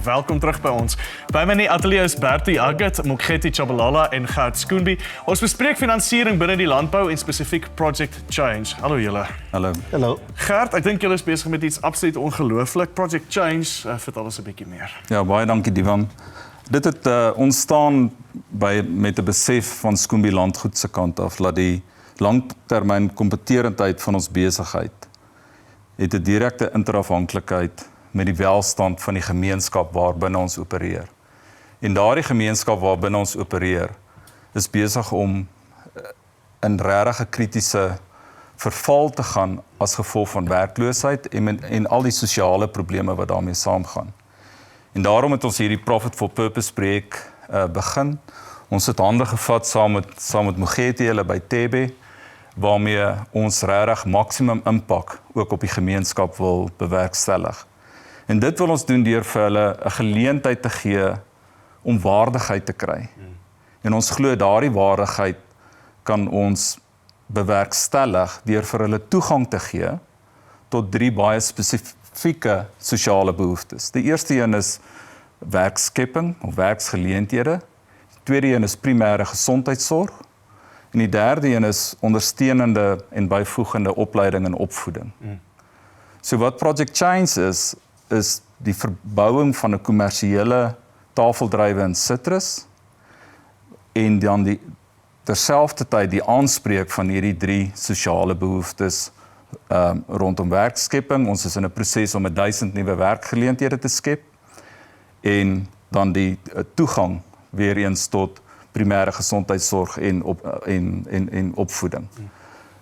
welkom terug by ons. By my in die ateljee is Bertie Huggett, Mokgethi, Tshabalala en Gert Schoonbee. Ons bespreek finansiering binne die landbou en spesifiek Project Change. Hallo julle. Hallo. Hallo. Gert, ek dink julle is besig met iets absoluut ongelooflik. Project Change, vertel ons 'n bietjie meer. Ja, baie dankie Divan. Dit het ontstaan met 'n besef van Schoonbee-landgoed se kant af dat die langtermyn kompeterendheid van ons besigheid het 'n direkte interafhanklikheid met die welstand van die gemeenskap waarbinne ons opereer. En daardie gemeenskap waarbinne ons opereer is besig om in regtig 'n kritiese verval te gaan as gevolg van werkloosheid en al die sosiale probleme wat daarmee saamgaan. En daarom het ons hierdie Profit for Purpose projek begin. Ons het hande gevat saam met Mokgethi hulle by Thebe, waarmee ons regtig maksimum impak ook op die gemeenskap wil bewerkstellig. En dit wil ons doen deur vir hulle 'n geleentheid te gee om waardigheid te kry. En ons glo daardie waardigheid kan ons bewerkstellig deur vir hulle toegang te gee tot 3 baie spesifieke sosiale behoeftes. Die eerste een is werkskepping of werksgeleenthede. Die tweede een is primêre gesondheidsorg. En die derde een is ondersteunende en byvoegende opleiding en opvoeding. So wat Project Change is die verbouing van 'n kommersiële tafeldrywe in Citrus en dan terselfdertyd die aanspreek van hierdie 3 sosiale behoeftes rondom werkskepping. Ons is in 'n proses om 1000 nuwe werkgeleenthede te skep en dan die toegang weer eens tot primêre gesondheidsorg en opvoeding.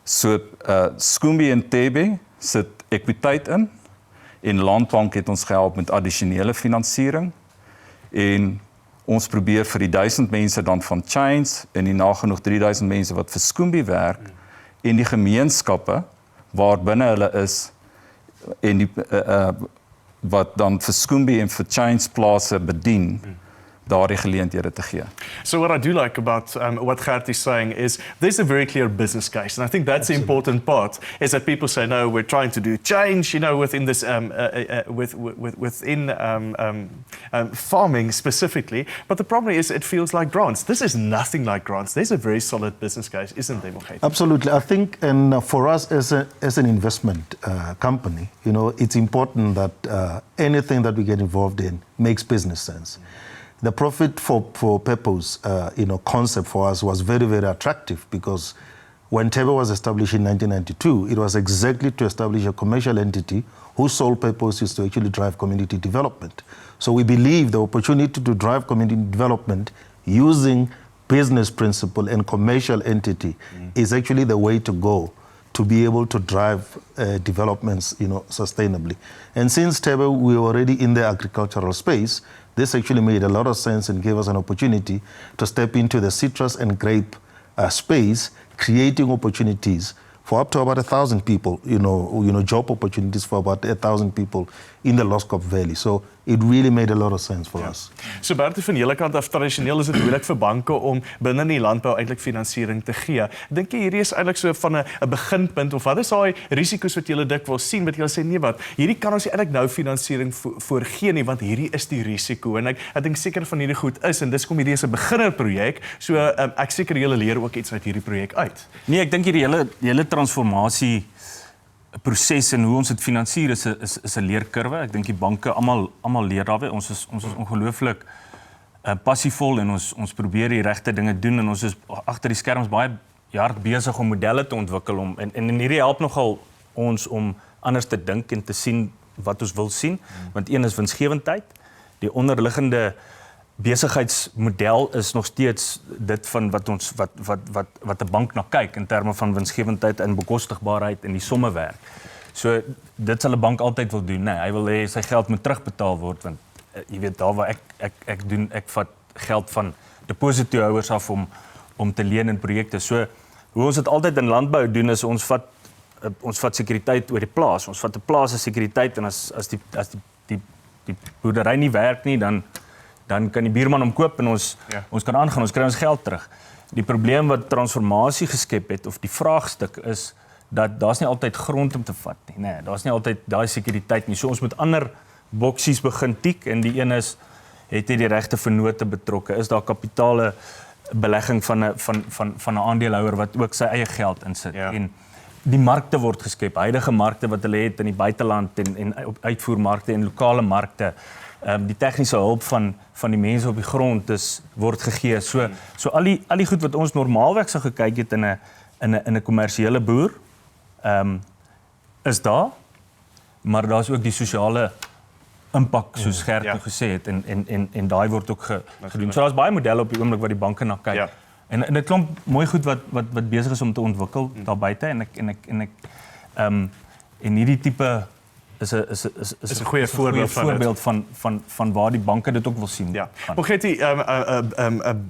So Schoonbee en Thebe sit ekwiteit in en Landbank het ons gehelp met addisionele finansiering en ons probeer vir die 1000 mense dan van Change en die nagenoeg 3000 mense wat vir Schoonbee werk en die gemeenskappe waarbinne hulle is en wat dan vir Schoonbee en vir Change plase bedien, daardie geleenthede te gee. So what I do like about what Gert is saying is there's a very clear business case, and I think that's the important part, is that people say, no, we're trying to do change, within this, within farming specifically, but the problem is it feels like grants. This is nothing like grants. There's a very solid business case, isn't there, Mokgethi? Absolutely. I think, and for us as an investment company, it's important that anything that we get involved in makes business sense. The profit for purpose, concept for us was very, very attractive because when Thebe was established in 1992, it was exactly to establish a commercial entity whose sole purpose is to actually drive community development. So we believe the opportunity to drive community development using business principle and commercial entity is actually the way to go to be able to drive developments, sustainably. And since Thebe, we were already in the agricultural space, this actually made a lot of sense and gave us an opportunity to step into the citrus and grape space, creating opportunities for up to about 1,000 people, job opportunities for about 1,000 people in the Loskop Valley. So it really made a lot of sense for us. So Bertie, van julle kant af, tradisioneel is dit moeilik vir banke om binne die landbou eintlik finansiering te gee. Dink jy hierdie is eintlik so van 'n beginpunt of wat is daai risiko's wat julle dikwels sien wat julle sê nee wat, hierdie kan ons nie eintlik nou finansiering voorgee nie want hierdie is die risiko en ek dink seker van hierdie goed is en dis kom hierdie is 'n beginnerprojek. So ek seker julle leer ook iets uit hierdie projek uit. Nee, ek dink hierdie hele transformasie proses en hoe ons dit finansier is 'n leerkurwe. Ek dink die banke almal leer daarby. Ons is ongelooflik passievol en ons probeer die regte dinge doen en ons is agter die skerms baie hard besig om modelle te ontwikkel en hierdie help nogal ons om anders te dink en te sien wat ons wil sien. Want een is winsgewendheid. Die onderliggende besigheidsmodel is nog steeds dit van wat 'n bank na kyk in terme van winsgewendheid en bekostigbaarheid en die somme werk. So dit sal 'n bank altyd wil doen. Nee, hy wil hê sy geld moet terugbetaal word want jy weet daar waar ek vat geld van depositohouers af om te leen in projekte. So hoe ons dit altyd in landbou doen is ons vat sekuriteit oor die plaas. Ons vat 'n plaas as sekuriteit en as die boerdery nie werk nie dan kan die buurman hom koop en ons kan aangaan, ons kry ons geld terug. Die probleem wat transformasie geskep het, of die vraagstuk is, dat daar's nie altyd grond om te vat nie. Nee, daar's nie altyd daai sekuriteit nie. So ons moet ander boksies begin tik en die een is, het jy die regte vennote betrokke? Is daar kapitale belegging van 'n aandeelhouer wat ook sy eie geld insit? Ja. En die markte word geskep, huidige markte wat hulle het in die buiteland en uitvoermarkte en lokale markte. Die tegniese hulp van die mense op die grond word gegee. So al die goed wat ons normaalweg sou gekyk het in 'n kommersiële boer, is daar, maar daar's ook die sosiale impak, soos Gert nou gesê het, en daai word ook gedoen. So daar's baie modelle op die oomblik wat die banke na kyk. Ja. En dit klomp mooi goed wat besig is om te ontwikkel daar buite, en hierdie tipe is 'n goeie voorbeeld van waar die banke dit ook wil sien. Yeah. Mokgethi,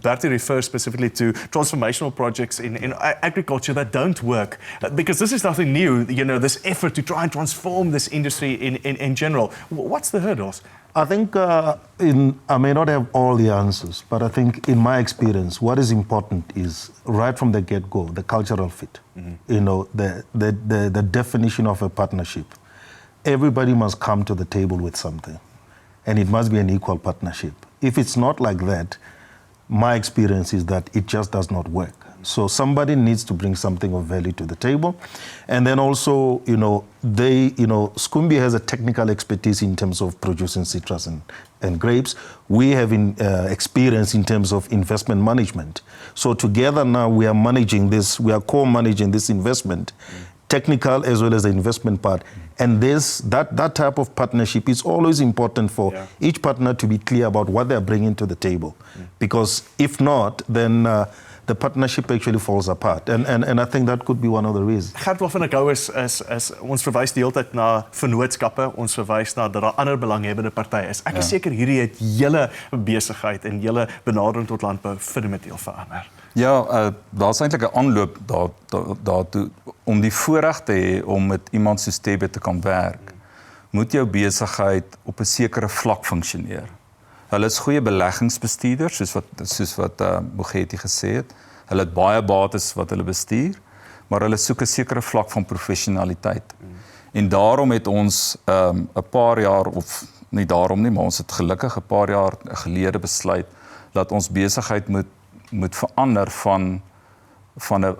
Bertie refers specifically to transformational projects in agriculture that don't work, because this is nothing new, this effort to try and transform this industry in general. What's the hurdles? I think I may not have all the answers, but I think in my experience, what is important is right from the get-go, the cultural fit, the definition of a partnership. Everybody must come to the table with something, and it must be an equal partnership. If it's not like that, my experience is that it just does not work. So somebody needs to bring something of value to the table. And then also, Schoonbee has a technical expertise in terms of producing citrus and grapes. We have experience in terms of investment management. So together now we are managing this, we are co-managing this investment, technical as well as the investment part. And that type of partnership is always important for each partner to be clear about what they're bringing to the table. Because if not, then the partnership actually falls apart. And I think that could be one of the reasons. Gert, waarvan ek hou is ons verwys die hele tyd na vennootskappe, ons verwys na dat daar ander belanghebbende partye is. Ek is seker hierdie het julle besigheid en julle benadering tot landbou fundamenteel verander. Ja, daar's eintlik 'n aanloop daartoe om die voorreg te hê om met iemand soos Thebe te kan werk. Moet jou besigheid op 'n sekere vlak funksioneer. Hulle is goeie beleggingsbestuurders, soos wat Mokgethi gesê het. Hulle het baie bates wat hulle bestuur, maar hulle soek 'n sekere vlak van professionaliteit. En daarom het ons 'n paar jaar, of nie daarom nie, maar ons het gelukkig 'n paar jaar gelede besluit dat ons besigheid moet verander van 'n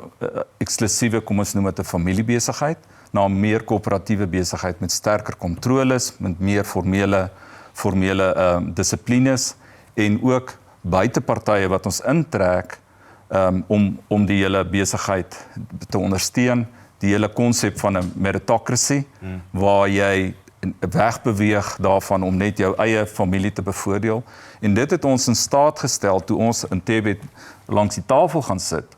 eksklusiewe, kom ons noem dit 'n familiebesigheid, na 'n meer korporatiewe besigheid met sterker kontroles, met meer formele dissiplines en ook buitepartye wat ons intrek om die hele besigheid te ondersteun, die hele konsep van 'n meritocracy, waar jy wegbeweeg daarvan om net jou eie familie te bevoordeel. En dit het ons in staat gestel toe ons in Thebe langs die tafel gaan sit,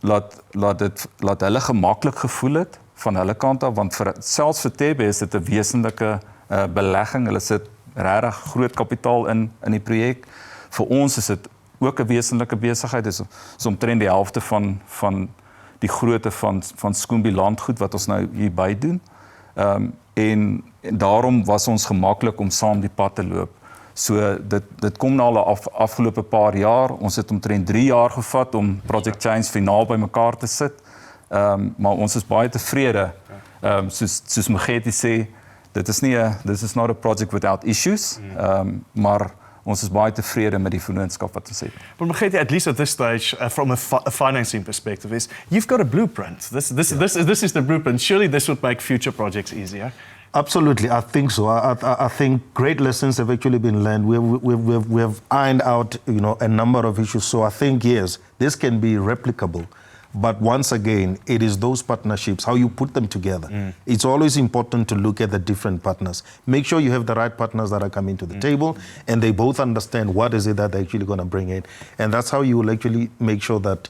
laat hulle gemaklik gevoel het van hulle kant af, want selfs vir Thebe is dit 'n wesenlike belegging. Hulle sit regtig groot kapitaal in die projek. Vir ons is dit ook 'n wesenlike besigheid. Dit is omtrent die helfte van die grootte van Schoonbee-landgoed wat ons nou hierby doen. En daarom was ons gemaklik om saam die pad te loop. So dit kom na al afgelope paar jaar. Ons het omtrent 3 jaar gevat om Project Change finaal bymekaar te sit. Maar ons is baie tevrede. Soos Mokgethi sê, this is not a project without issues, maar ons is baie tevrede met die vennootskap wat ons het. But Mokgethi, at least at this stage, from a financing perspective, is you've got a blueprint. This is the blueprint. Surely this would make future projects easier. Absolutely, I think so. I think great lessons have actually been learned. We have ironed out, a number of issues. So I think yes, this can be replicable. But once again, it is those partnerships, how you put them together. It's always important to look at the different partners. Make sure you have the right partners that are coming to the table, and they both understand what is it that they're actually going to bring in. And that's how you will actually make sure that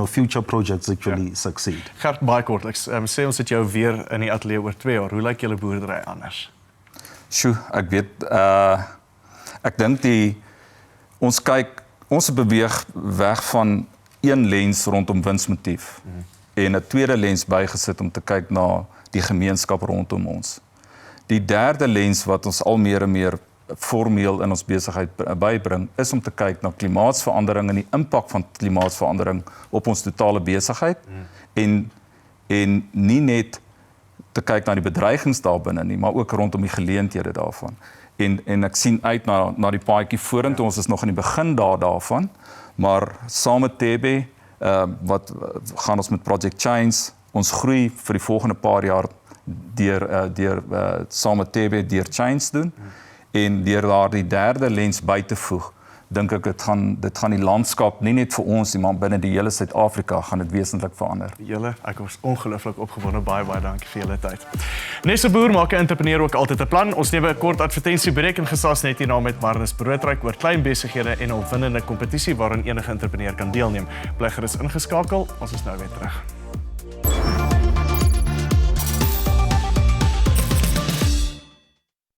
future projects actually succeed. Gert, baie kortliks, sê ons het jou weer in die ateljee oor 2 jaar. Hoe lyk julle boerdery anders? Sjoe, ek weet, ek dink ons beweeg weg van een lens rondom winsmotief en 'n tweede lens bygesit om te kyk na die gemeenskap rondom ons. Die derde lens wat ons al meer en meer formeel in ons besigheid bybring, is om te kyk na klimaatsverandering en die impak van klimaatsverandering op ons totale besigheid en nie net te kyk na die bedreigings daar binne nie, maar ook rondom die geleenthede daarvan. En ek sien uit na die paadjie vorentoe. Ons is nog in die begin daarvan, maar saam met Thebe wat gaan ons met Projek Change ons groei vir die volgende paar jaar deur saam met Thebe deur Change doen en deur daar die derde lens by te voeg. Dink ek dit gaan die landskap nie net vir ons nie, maar binne die hele Suid-Afrika gaan dit wesentlik verander. Ek was ongelooflik opgewonde, baie dankie vir julle tyd. Nes 'n boer maak 'n entrepreneur ook altyd 'n plan. Ons neem 'n kort advertensiebreek en gesels net hierna met Marnus Broodryk oor klein besighede en 'n opwindende kompetisie waarin enige entrepreneur kan deelneem. Bly gerus ingeskakel, ons is nou weer terug.